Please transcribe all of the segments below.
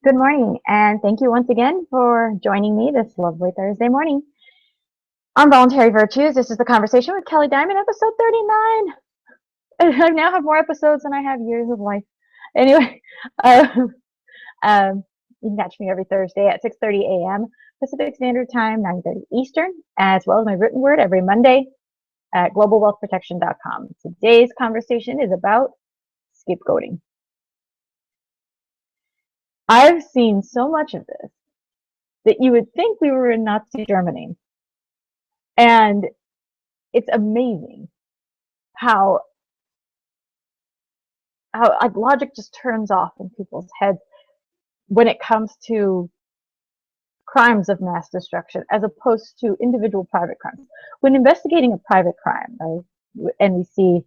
Good morning, and thank you once again for joining me this lovely Thursday morning on Voluntary Virtues. This is the Conversation with Kelly Diamond, episode 39. I now have more episodes than I have years of life. Anyway, um, you can catch me every Thursday at 6:30 a.m. Pacific Standard Time, 9:30 Eastern, as well as my written word every Monday at globalwealthprotection.com. Today's conversation is about scapegoating. I've seen so much of this that you would think we were in Nazi Germany. And it's amazing how like logic just turns off in people's heads when it comes to crimes of mass destruction as opposed to individual private crimes. When investigating a private crime, right, and we see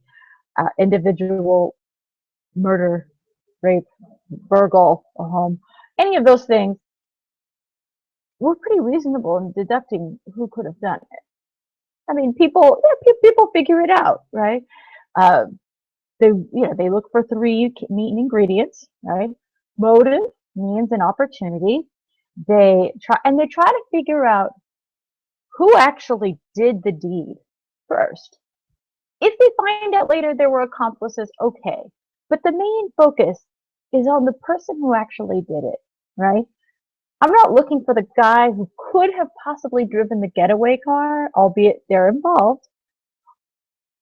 individual murder, rape, burgle a home, any of those things, we're pretty reasonable in deducting who could have done it. I mean, people figure it out, right? They look for three main ingredients, right? Motive, means, and opportunity. They try to figure out who actually did the deed first. If they find out later there were accomplices, okay. But the main focus is on the person who actually did it, right? I'm not looking for the guy who could have possibly driven the getaway car, albeit they're involved.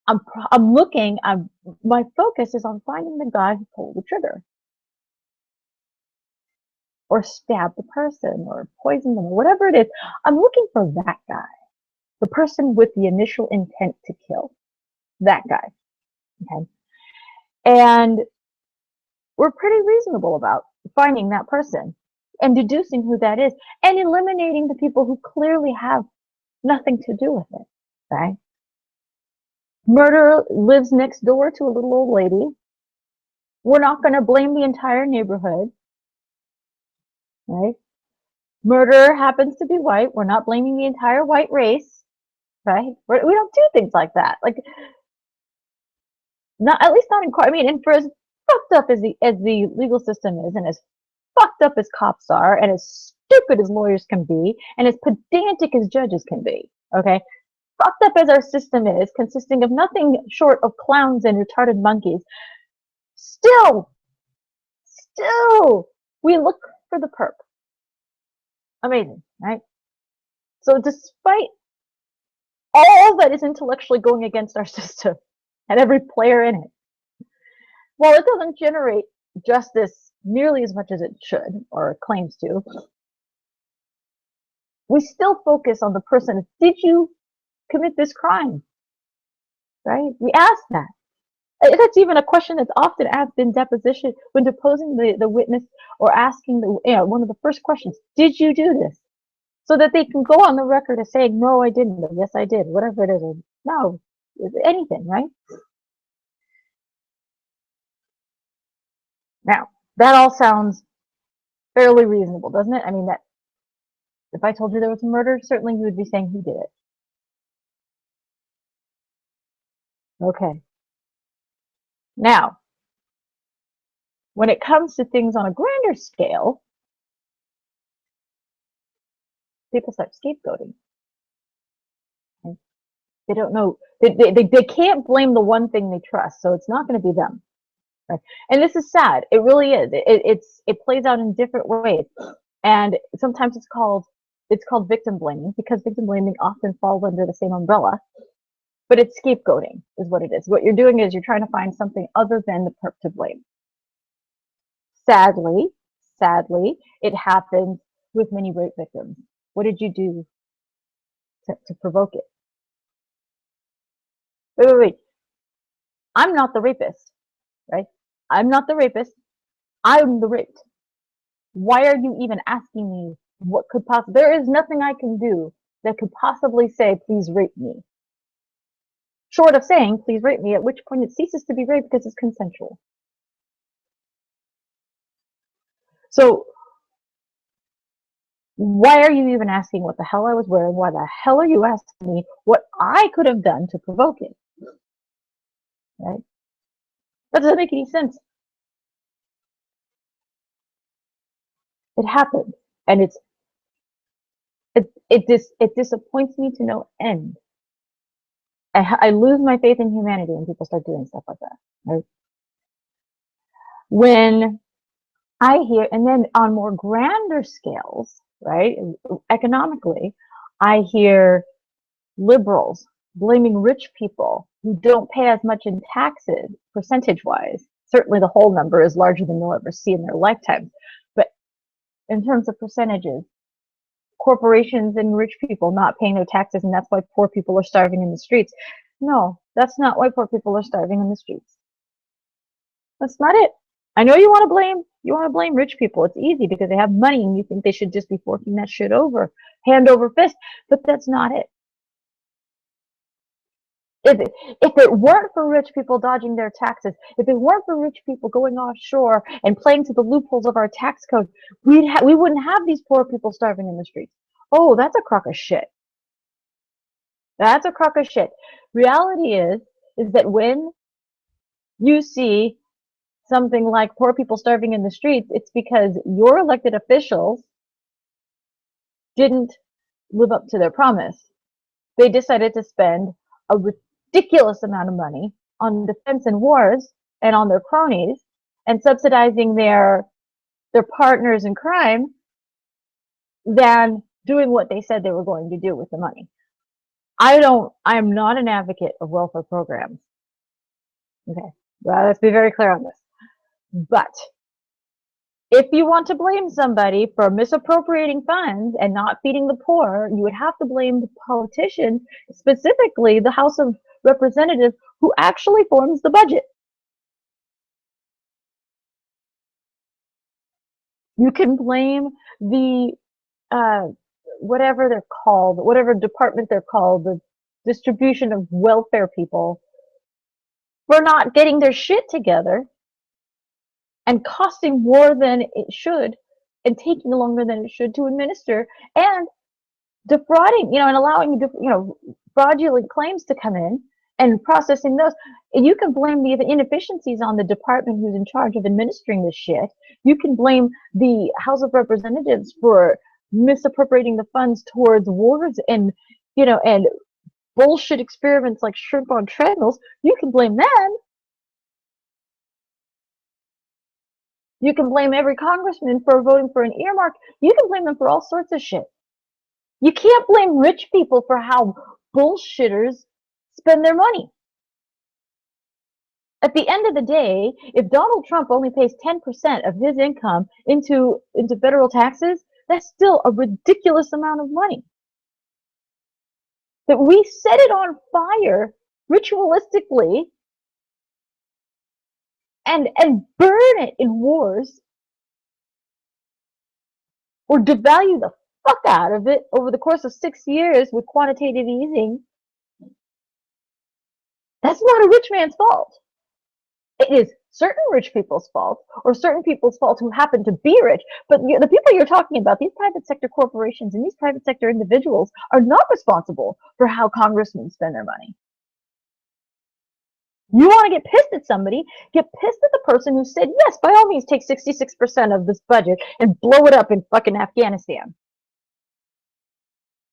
My focus is on finding the guy who pulled the trigger or stabbed the person or poisoned them or whatever it is. I'm looking for that guy, the person with the initial intent to kill, that guy. Okay. And we're pretty reasonable about finding that person and deducing who that is and eliminating the people who clearly have nothing to do with it, right? Murderer lives next door to a little old lady. We're not going to blame the entire neighborhood, right? Murderer happens to be white. We're not blaming the entire white race, right? We don't do things like that. Like, not at least not in court. I mean, and for as fucked up as the legal system is, and as fucked up as cops are, and as stupid as lawyers can be, and as pedantic as judges can be, okay? Fucked up as our system is, consisting of nothing short of clowns and retarded monkeys, still, we look for the perp. Amazing, right? So despite all that is intellectually going against our system and every player in it, while it doesn't generate justice nearly as much as it should or claims to, we still focus on the person. Did you commit this crime? Right? We ask that. That's even a question that's often asked in deposition when deposing the witness or asking one of the first questions, did you do this? So that they can go on the record as saying, no, I didn't, or yes, I did, whatever it is, or no, anything, right? Now, that all sounds fairly reasonable, doesn't it? I mean, that if I told you there was a murder, certainly you would be saying who did it. Okay. Now, when it comes to things on a grander scale, people start scapegoating. Okay? They don't know, they can't blame the one thing they trust, so it's not going to be them. Right? And this is sad. It really is. It plays out in different ways. And sometimes it's called victim blaming, because victim blaming often falls under the same umbrella. But it's scapegoating is what it is. What you're doing is you're trying to find something other than the perp to blame. Sadly, it happens with many rape victims. What did you do to provoke it? Wait. I'm not the rapist, right? I'm not the rapist. I'm the raped. Why are you even asking me what could possibly, there is nothing I can do that could possibly say, please rape me. Short of saying, please rape me, at which point it ceases to be rape because it's consensual. So why are you even asking what the hell I was wearing? Why the hell are you asking me what I could have done to provoke it? Right? That doesn't make any sense. It happens, and it disappoints me to no end. I lose my faith in humanity when people start doing stuff like that. Right? When I hear, and then on more grander scales, right, economically, I hear liberals blaming rich people who don't pay as much in taxes, percentage-wise. Certainly the whole number is larger than they'll ever see in their lifetime. But in terms of percentages, corporations and rich people not paying their taxes, and that's why poor people are starving in the streets. No, that's not why poor people are starving in the streets. That's not it. I know you want to blame rich people. It's easy because they have money and you think they should just be forking that shit over, hand over fist, but that's not it. If it weren't for rich people dodging their taxes, if it weren't for rich people going offshore and playing to the loopholes of our tax code, we wouldn't have these poor people starving in the streets. Oh, that's a crock of shit. That's a crock of shit. Reality is that when you see something like poor people starving in the streets, it's because your elected officials didn't live up to their promise. They decided to spend a ridiculous amount of money on defense and wars and on their cronies and subsidizing their partners in crime than doing what they said they were going to do with the money. I am not an advocate of welfare programs. Okay, well, let's be very clear on this. But if you want to blame somebody for misappropriating funds and not feeding the poor, you would have to blame the politicians, specifically the House of Representatives, who actually forms the budget. You can blame the whatever they're called, whatever department they're called, the distribution of welfare people, for not getting their shit together and costing more than it should and taking longer than it should to administer and defrauding, and allowing, fraudulent claims to come in and processing those. You can blame the inefficiencies on the department who's in charge of administering this shit. You can blame the House of Representatives for misappropriating the funds towards wars and, and bullshit experiments like shrimp on treadmills. You can blame them. You can blame every congressman for voting for an earmark. You can blame them for all sorts of shit. You can't blame rich people for how bullshitters spend their money. At the end of the day, if Donald Trump only pays 10% of his income into federal taxes, that's still a ridiculous amount of money. That we set it on fire ritualistically and burn it in wars or devalue the fuck out of it over the course of 6 years with quantitative easing, that's not a rich man's fault. It is certain rich people's fault, or certain people's fault who happen to be rich, but the people you're talking about, these private sector corporations and these private sector individuals, are not responsible for how congressmen spend their money. You want to get pissed at somebody, get pissed at the person who said, yes, by all means, take 66% of this budget and blow it up in fucking Afghanistan.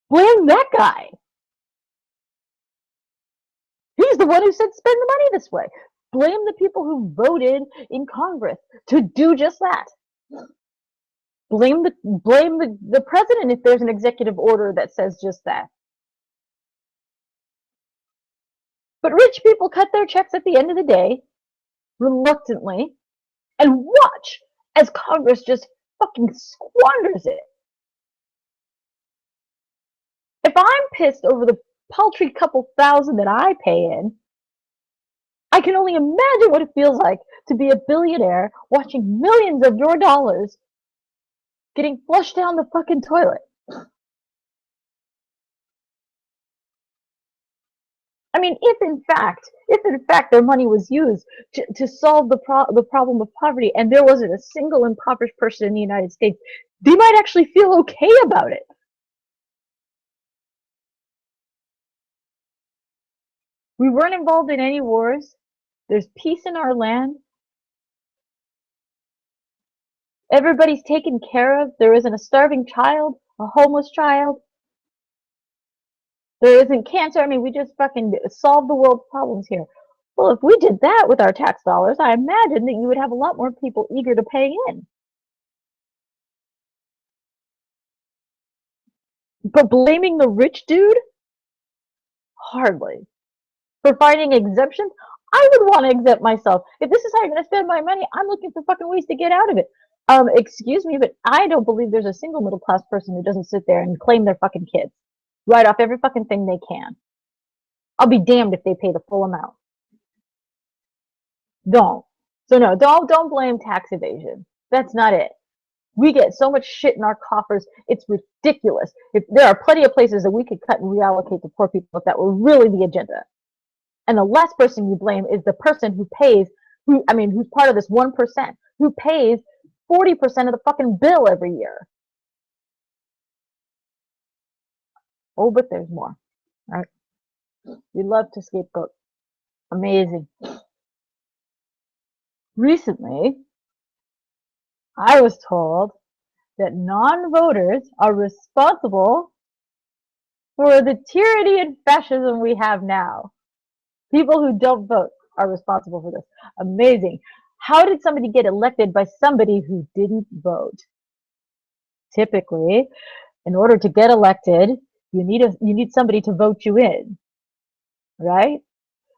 Blame that guy. He's the one who said spend the money this way. Blame the people who voted in Congress to do just that. Blame the president if there's an executive order that says just that. But rich people cut their checks at the end of the day, reluctantly, and watch as Congress just fucking squanders it. If I'm pissed over the paltry couple thousand that I pay in, I can only imagine what it feels like to be a billionaire watching millions of your dollars getting flushed down the fucking toilet. I mean, if in fact their money was used to solve the problem of poverty, and there wasn't a single impoverished person in the United States, they might actually feel okay about it. We weren't involved in any wars. There's peace in our land. Everybody's taken care of. There isn't a starving child, a homeless child. There isn't cancer. I mean, we just fucking solved the world's problems here. Well, if we did that with our tax dollars, I imagine that you would have a lot more people eager to pay in. But blaming the rich dude? Hardly. For finding exemptions? I would want to exempt myself. If this is how you're going to spend my money, I'm looking for fucking ways to get out of it. Excuse me, but I don't believe there's a single middle class person who doesn't sit there and claim their fucking kids. Write off every fucking thing they can. I'll be damned if they pay the full amount. Don't. So no, don't blame tax evasion. That's not it. We get so much shit in our coffers, it's ridiculous. If there are plenty of places that we could cut and reallocate to poor people if that were really the agenda. And the last person you blame is the person who pays, who's part of this 1%, who pays 40% of the fucking bill every year. Oh, but there's more, right? We love to scapegoat. Amazing. Recently, I was told that non-voters are responsible for the tyranny and fascism we have now. People who don't vote are responsible for this. Amazing. How did somebody get elected by somebody who didn't vote? Typically, in order to get elected, you need somebody to vote you in, right?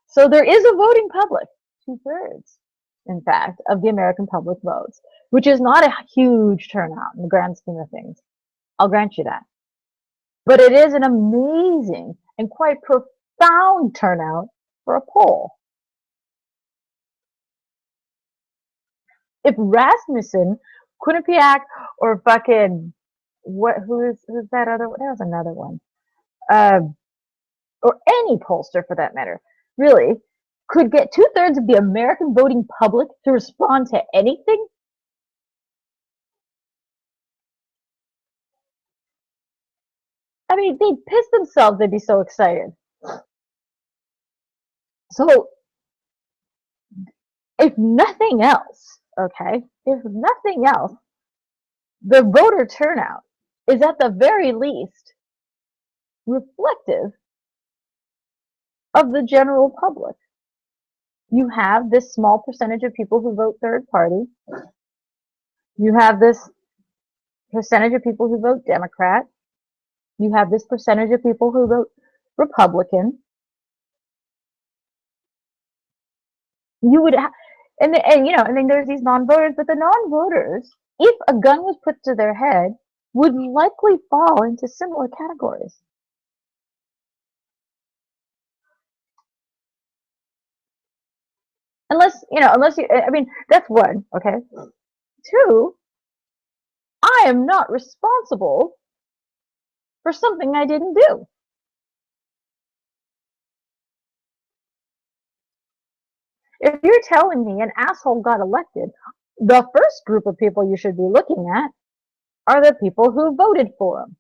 So there is a voting public, 2/3, in fact, of the American public votes, which is not a huge turnout in the grand scheme of things. I'll grant you that. But it is an amazing and quite profound turnout for a poll. If Rasmussen, Quinnipiac, or fucking who's that other one? There's another one. Or any pollster for that matter, really, could get 2/3 of the American voting public to respond to anything? I mean, they'd piss themselves, they'd be so excited. So, if nothing else, okay, if nothing else, the voter turnout is at the very least reflective of the general public. You have this small percentage of people who vote third party. You have this percentage of people who vote Democrat. You have this percentage of people who vote Republican. You would have, and then there's these non-voters, but the non-voters, if a gun was put to their head, would likely fall into similar categories. Unless you, I mean, that's one, okay? Two, I am not responsible for something I didn't do. If you're telling me an asshole got elected, the first group of people you should be looking at are the people who voted for him.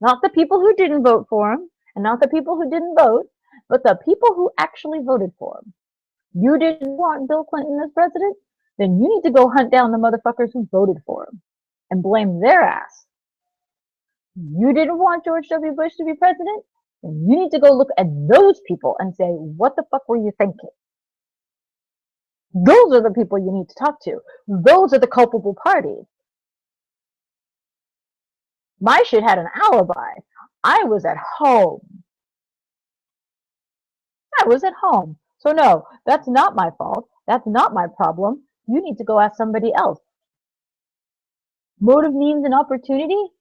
Not the people who didn't vote for him, and not the people who didn't vote, but the people who actually voted for him. You didn't want Bill Clinton as president? Then you need to go hunt down the motherfuckers who voted for him and blame their ass. You didn't want George W. Bush to be president? Then you need to go look at those people and say, what the fuck were you thinking? Those are the people you need to talk to. Those are the culpable parties. My shit had an alibi. I was at home. I was at home. So no, that's not my fault. That's not my problem. You need to go ask somebody else. Motive, means, and opportunity?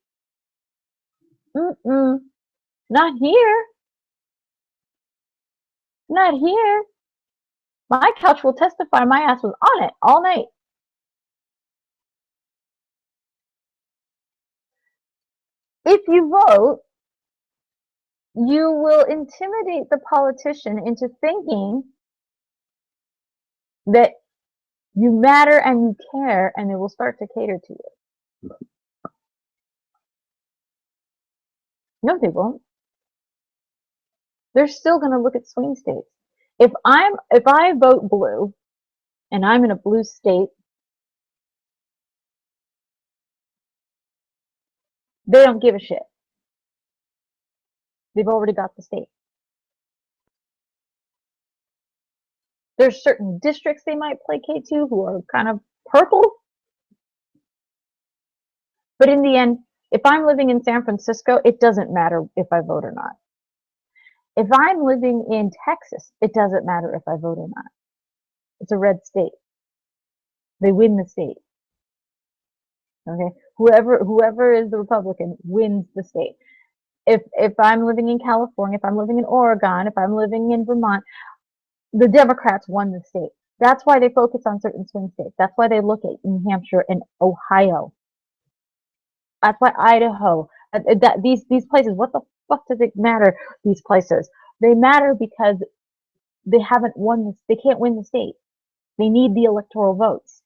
Not here. Not here. My couch will testify my ass was on it all night. If you vote, you will intimidate the politician into thinking that you matter and you care, and they will start to cater to you. No, they won't. They're still going to look at swing states. If I vote blue and I'm in a blue state, They don't give a shit. They've already got the state. There's certain districts they might placate to who are kind of purple. But in the end, if I'm living in San Francisco, it doesn't matter if I vote or not. If I'm living in Texas, it doesn't matter if I vote or not. It's a red state. They win the state. Okay? Whoever is the Republican wins the state. If I'm living in California, if I'm living in Oregon, if I'm living in Vermont, the Democrats won the state. That's why they focus on certain swing states. That's why they look at New Hampshire and Ohio. That's why Idaho, these places, what the fuck does it matter, these places? They matter because they haven't won this, they can't win the state. They need the electoral votes.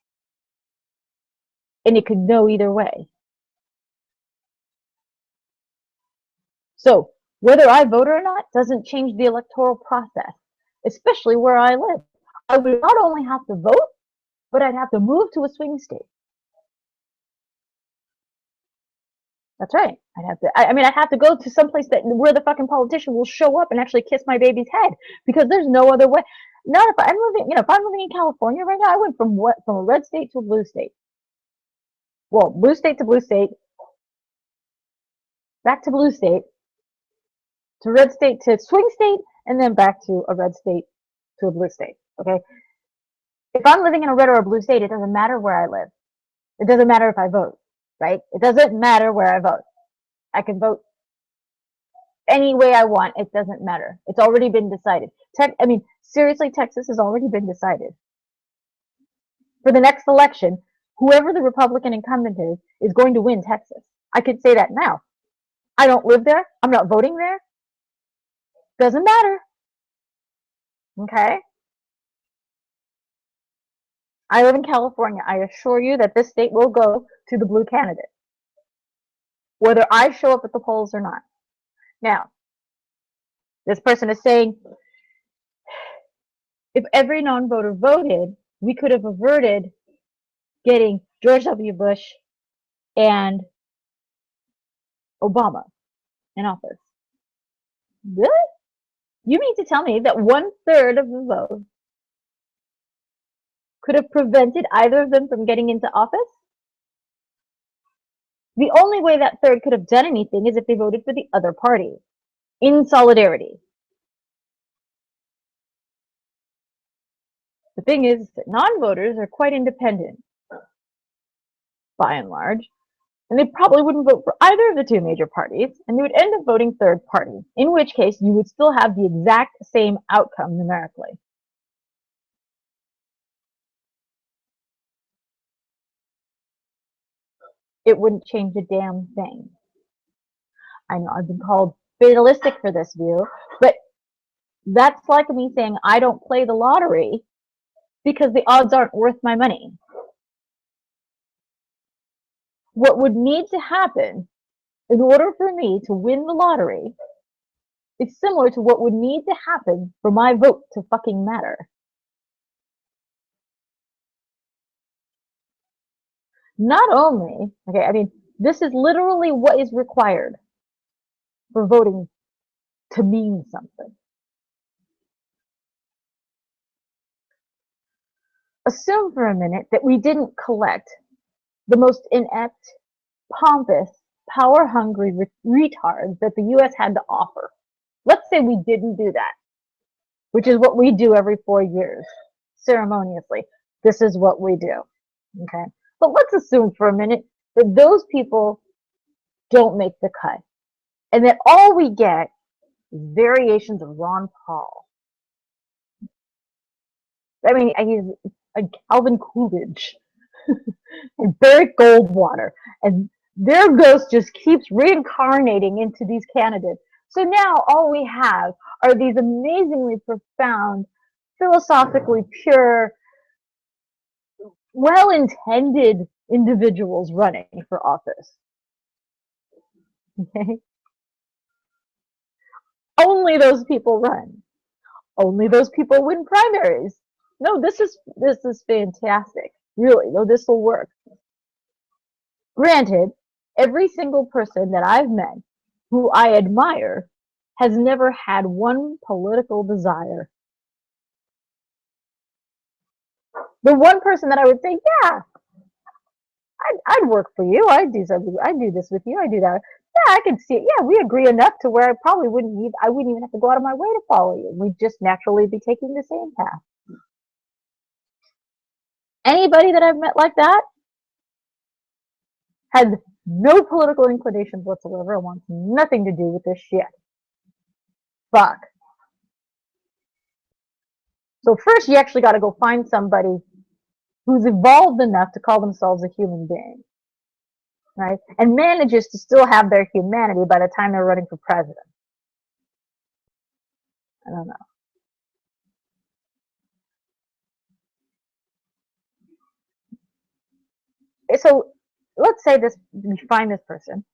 And it could go either way. So, whether I vote or not doesn't change the electoral process, especially where I live. I would not only have to vote, but I'd have to move to a swing state. That's right. I'd have to go to someplace where the fucking politician will show up and actually kiss my baby's head, because there's no other way. Not if I'm living in California right now. I went from a red state to a blue state. Well, blue state to blue state, back to blue state, to red state to swing state, and then back to a red state to a blue state. Okay. If I'm living in a red or a blue state, it doesn't matter where I live. It doesn't matter if I vote, right? It doesn't matter where I vote. I can vote any way I want. It doesn't matter. It's already been decided. Seriously, Texas has already been decided. For the next election, whoever the Republican incumbent is going to win Texas. I could say that now. I don't live there. I'm not voting there. Doesn't matter. Okay? I live in California. I assure you that this state will go to the blue candidate, whether I show up at the polls or not. Now, this person is saying, if every non-voter voted, we could have averted getting George W. Bush and Obama in office. Really? You mean to tell me that 1/3 of the vote could have prevented either of them from getting into office? The only way that third could have done anything is if they voted for the other party, in solidarity. The thing is that non-voters are quite independent, by and large, and they probably wouldn't vote for either of the two major parties, and they would end up voting third party, in which case you would still have the exact same outcome numerically. It wouldn't change a damn thing. I know I've been called fatalistic for this view, but that's like me saying I don't play the lottery because the odds aren't worth my money. What would need to happen in order for me to win the lottery is similar to what would need to happen for my vote to fucking matter. Not only, this is literally what is required for voting to mean something. Assume for a minute that we didn't collect the most inept, pompous, power-hungry retards that the U.S. had to offer. Let's say we didn't do that, which is what we do every 4 years, ceremoniously. This is what we do, okay? But let's assume for a minute that those people don't make the cut, and that all we get is variations of Ron Paul. I use Calvin Coolidge and Barry Goldwater, and their ghost just keeps reincarnating into these candidates. So now all we have are these amazingly profound, philosophically pure, well-intended individuals running for office. Okay? Only those people run. Only those people win primaries. No, this is fantastic. Really, no, this will work. Granted, Every single person that I've met who I admire has never had one political desire. The one person that I would say, yeah, I'd work for you. I'd do something. I'd do this with you. I'd do that. Yeah, I could see it. Yeah, we agree enough to where I wouldn't even have to go out of my way to follow you. We'd just naturally be taking the same path. Anybody that I've met like that has no political inclinations whatsoever and wants nothing to do with this shit. Fuck. So first you actually got to go find somebody who's evolved enough to call themselves a human being, right? And manages to still have their humanity by the time they're running for president. I don't know. So let's say we find this person,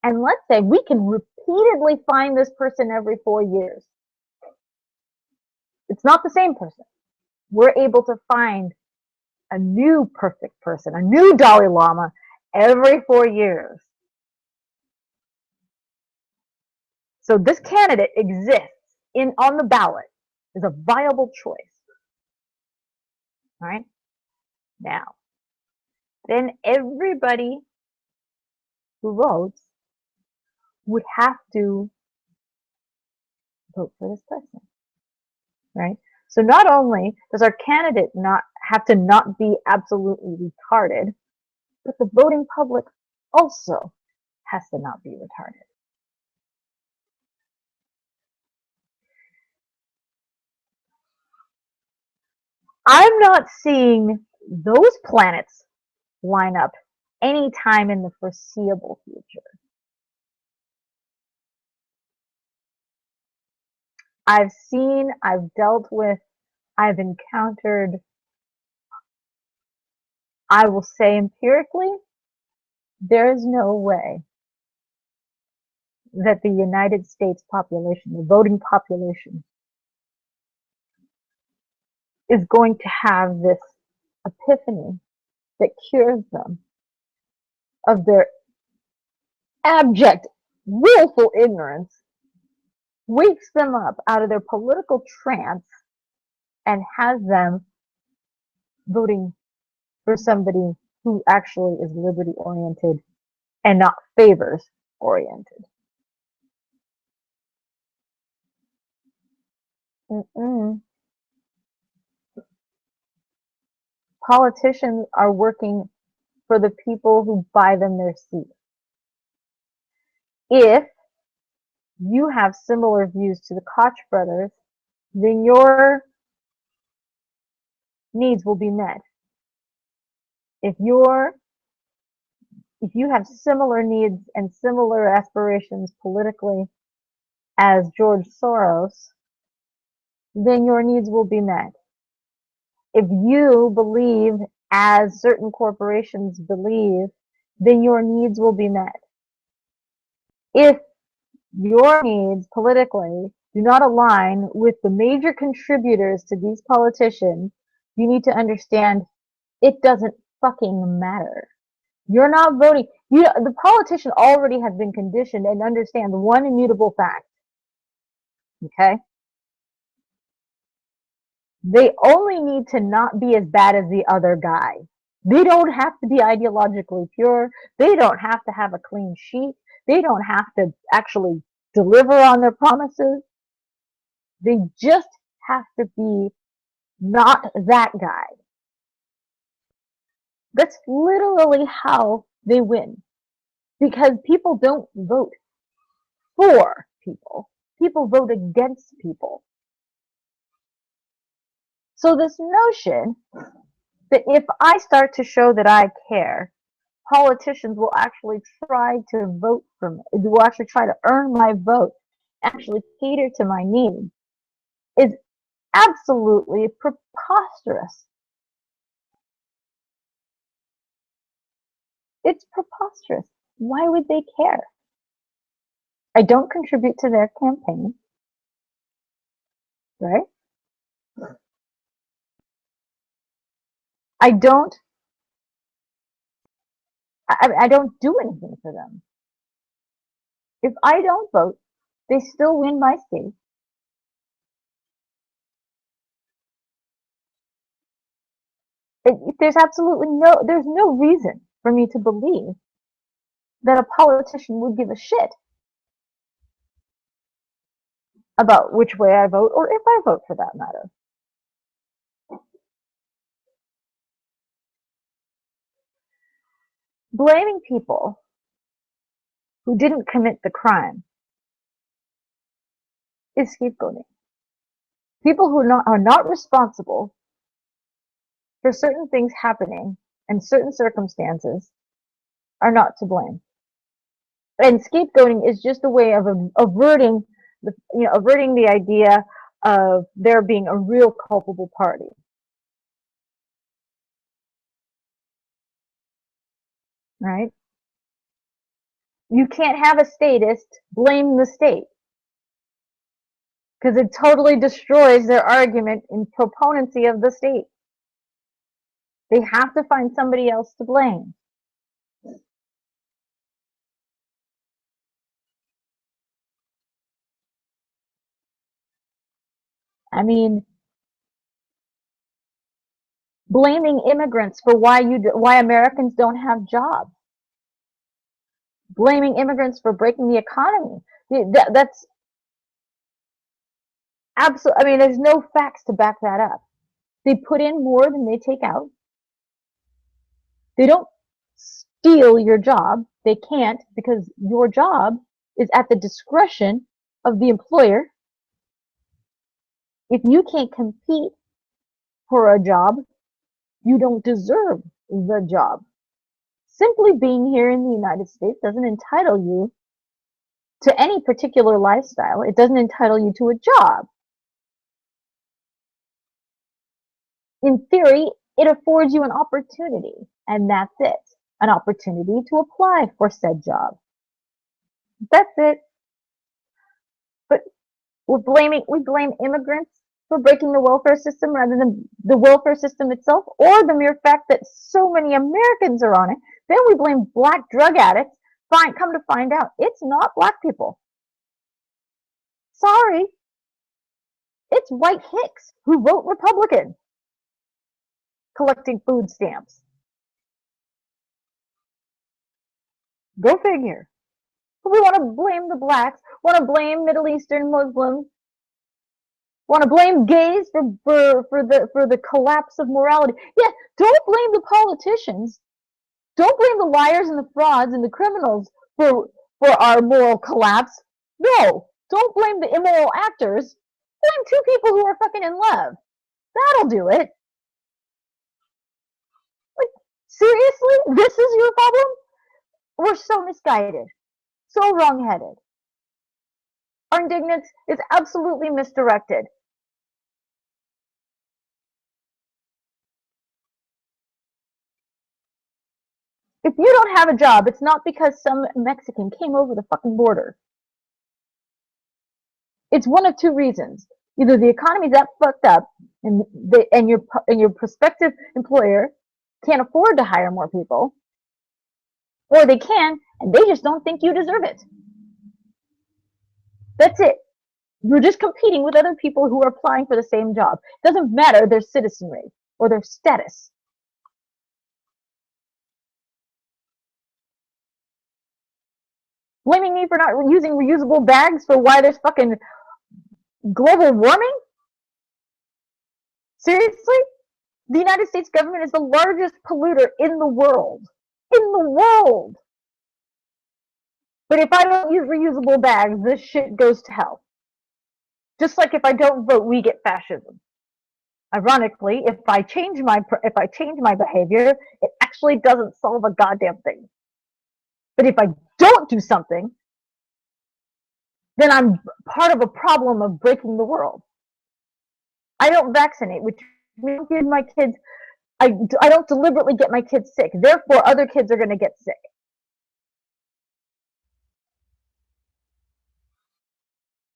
and let's say we can repeatedly find this person every 4 years. It's not the same person. We're able to find a new perfect person, a new Dalai Lama every 4 years. So this candidate exists on the ballot, is a viable choice. All right? Now, then everybody who votes would have to vote for this person, right? So not only does our candidate not have to not be absolutely retarded, but the voting public also has to not be retarded. I'm not seeing those planets line up anytime in the foreseeable future. I've seen, I've dealt with, I've encountered, I will say empirically, there is no way that the United States population, the voting population, is going to have this epiphany that cures them of their abject, willful ignorance, wakes them up out of their political trance, and has them voting for somebody who actually is liberty oriented and not favors oriented. Politicians are working for the people who buy them their seat. If you have similar views to the Koch brothers, then your needs will be met. If you have similar needs and similar aspirations politically as George Soros, then your needs will be met. If you believe as certain corporations believe, then your needs will be met. If your needs politically do not align with the major contributors to these politicians, you need to understand it doesn't fucking matter. You're not voting. The politician already has been conditioned and understands one immutable fact. Okay? They only need to not be as bad as the other guy. They don't have to be ideologically pure. They don't have to have a clean sheet. They don't have to actually deliver on their promises. They just have to be not that guy. That's literally how they win. Because people don't vote for people. People vote against people. So this notion that if I start to show that I care, politicians will actually try to vote for me, will actually try to earn my vote, actually cater to my needs, is absolutely preposterous. It's preposterous. Why would they care? I don't contribute to their campaign, right? I don't I don't do anything for them. If I don't vote, they still win my state. There's absolutely there's no reason for me to believe that a politician would give a shit about which way I vote, or if I vote for that matter. Blaming people who didn't commit the crime is scapegoating. People who are not responsible for certain things happening and certain circumstances are not to blame. And scapegoating is just a way of averting the idea of there being a real culpable party. Right? You can't have a statist blame the state, because it totally destroys their argument in proponency of the state. They have to find somebody else to blame. I mean, blaming immigrants for why Americans don't have jobs, blaming immigrants for breaking the economy. That's absolutely. I mean, there's no facts to back that up. They put in more than they take out. They don't steal your job. They can't, because your job is at the discretion of the employer. If you can't compete for a job, you don't deserve the job. Simply being here in the United States doesn't entitle you to any particular lifestyle. It doesn't entitle you to a job. In theory, it affords you an opportunity, and that's it. An opportunity to apply for said job. That's it. But we blame immigrants for breaking the welfare system rather than the welfare system itself, or the mere fact that so many Americans are on it. Then we blame black drug addicts. Come to find out, it's not black people. Sorry. It's white hicks who vote Republican collecting food stamps. Go figure. We want to blame the blacks, want to blame Middle Eastern Muslims, want to blame gays for the collapse of morality. Yeah, don't blame the politicians. Don't blame the liars and the frauds and the criminals for our moral collapse. No, don't blame the immoral actors. Blame two people who are fucking in love. That'll do it. Like, seriously? This is your problem? We're so misguided. So wrong-headed. Our indignance is absolutely misdirected. If you don't have a job, it's not because some Mexican came over the fucking border. It's one of two reasons. Either the economy's that fucked up, and your prospective employer can't afford to hire more people, or they can, and they just don't think you deserve it. That's it. You're just competing with other people who are applying for the same job. It doesn't matter their citizenry or their status. Blaming me for not using reusable bags for why there's fucking global warming? Seriously? The United States government is the largest polluter in the world. In the world! But if I don't use reusable bags, this shit goes to hell. Just like if I don't vote, we get fascism. Ironically, if I change my behavior, it actually doesn't solve a goddamn thing. But if I don't do something, then I'm part of a problem of breaking the world. I don't vaccinate, which means my kids, I don't deliberately get my kids sick. Therefore, other kids are going to get sick.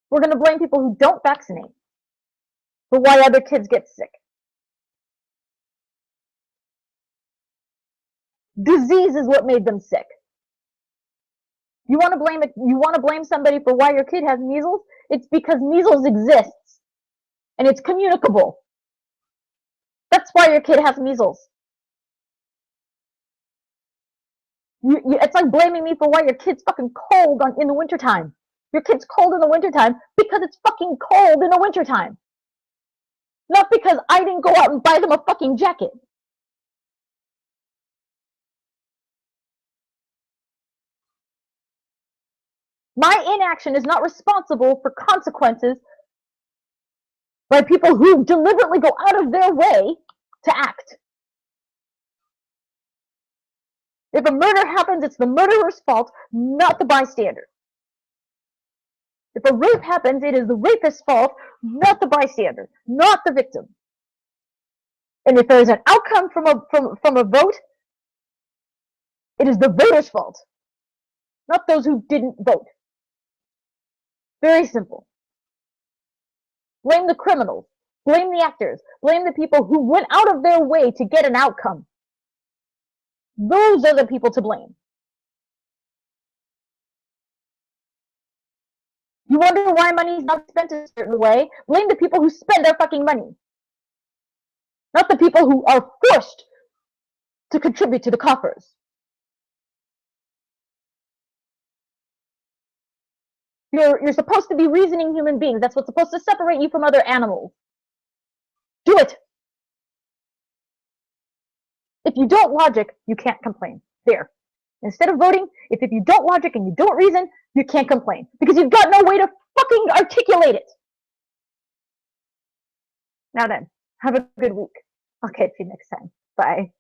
We're going to blame people who don't vaccinate for why other kids get sick. Disease is what made them sick. You want to blame it? You want to blame somebody for why your kid has measles? It's because measles exists and it's communicable. That's why your kid has measles. It's like blaming me for why your kid's fucking cold in the wintertime. Your kid's cold in the wintertime because it's fucking cold in the wintertime. Not because I didn't go out and buy them a fucking jacket. My inaction is not responsible for consequences by people who deliberately go out of their way to act. If a murder happens, it's the murderer's fault, not the bystander. If a rape happens, it is the rapist's fault, not the bystander, not the victim. And if there's an outcome from a vote, it is the voter's fault, not those who didn't vote. Very simple. Blame the criminals, blame the actors, blame the people who went out of their way to get an outcome. Those are the people to blame. You wonder why money is not spent a certain way? Blame the people who spend their fucking money. Not the people who are forced to contribute to the coffers. You're supposed to be reasoning human beings. That's what's supposed to separate you from other animals. Do it. If you don't logic, you can't complain. There. Instead of voting, if you don't logic and you don't reason, you can't complain. Because you've got no way to fucking articulate it. Now then, have a good week. I'll catch you next time. Bye.